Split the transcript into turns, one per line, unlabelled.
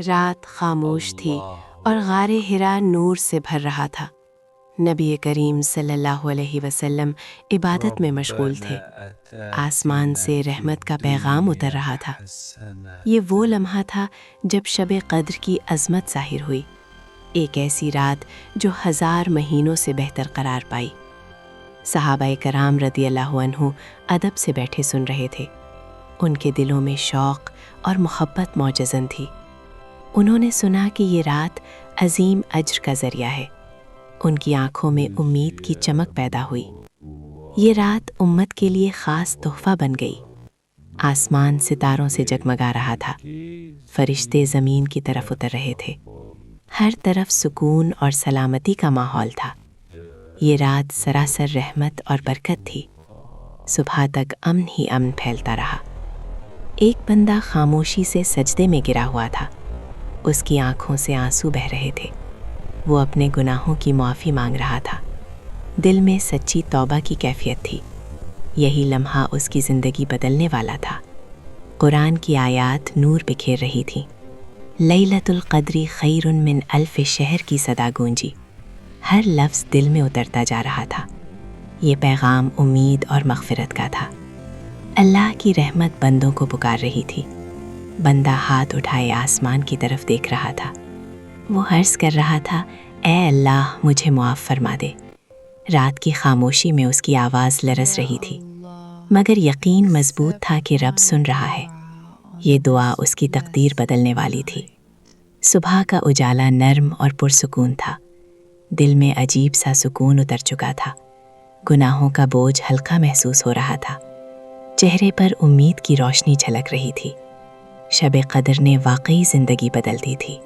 رات خاموش تھی اور غار حرا نور سے بھر رہا تھا۔ نبی کریم صلی اللہ علیہ وسلم عبادت میں مشغول تھے۔ آسمان سے رحمت کا پیغام اتر رہا تھا۔ یہ وہ لمحہ تھا جب شب قدر کی عظمت ظاہر ہوئی، ایک ایسی رات جو 1000 مہینوں سے بہتر قرار پائی۔ صحابہ کرام رضی اللہ عنہ ادب سے بیٹھے سن رہے تھے۔ ان کے دلوں میں شوق اور محبت موجزن تھی۔ انہوں نے سنا کہ یہ رات عظیم اجر کا ذریعہ ہے۔ ان کی آنکھوں میں امید کی چمک پیدا ہوئی۔ یہ رات امت کے لیے خاص تحفہ بن گئی۔ آسمان ستاروں سے جگمگا رہا تھا، فرشتے زمین کی طرف اتر رہے تھے، ہر طرف سکون اور سلامتی کا ماحول تھا۔ یہ رات سراسر رحمت اور برکت تھی۔ صبح تک امن ہی امن پھیلتا رہا۔ ایک بندہ خاموشی سے سجدے میں گرا ہوا تھا۔ اس کی آنکھوں سے آنسو بہہ رہے تھے۔ وہ اپنے گناہوں کی معافی مانگ رہا تھا۔ دل میں سچی توبہ کی کیفیت تھی۔ یہی لمحہ اس کی زندگی بدلنے والا تھا۔ قرآن کی آیات نور بکھیر رہی تھیں۔ لیلۃ القدر خیر من الف شہر کی صدا گونجی۔ ہر لفظ دل میں اترتا جا رہا تھا۔ یہ پیغام امید اور مغفرت کا تھا۔ اللہ کی رحمت بندوں کو پکار رہی تھی۔ بندہ ہاتھ اٹھائے آسمان کی طرف دیکھ رہا تھا۔ وہ عرض کر رہا تھا، اے اللہ مجھے معاف فرما دے۔ رات کی خاموشی میں اس کی آواز لرز رہی تھی، مگر یقین مضبوط تھا کہ رب سن رہا ہے۔ یہ دعا اس کی تقدیر بدلنے والی تھی۔ صبح کا اجالا نرم اور پرسکون تھا۔ دل میں عجیب سا سکون اتر چکا تھا۔ گناہوں کا بوجھ ہلکا محسوس ہو رہا تھا۔ چہرے پر امید کی روشنی جھلک رہی تھی۔ شب قدر نے واقعی زندگی بدل دی تھی۔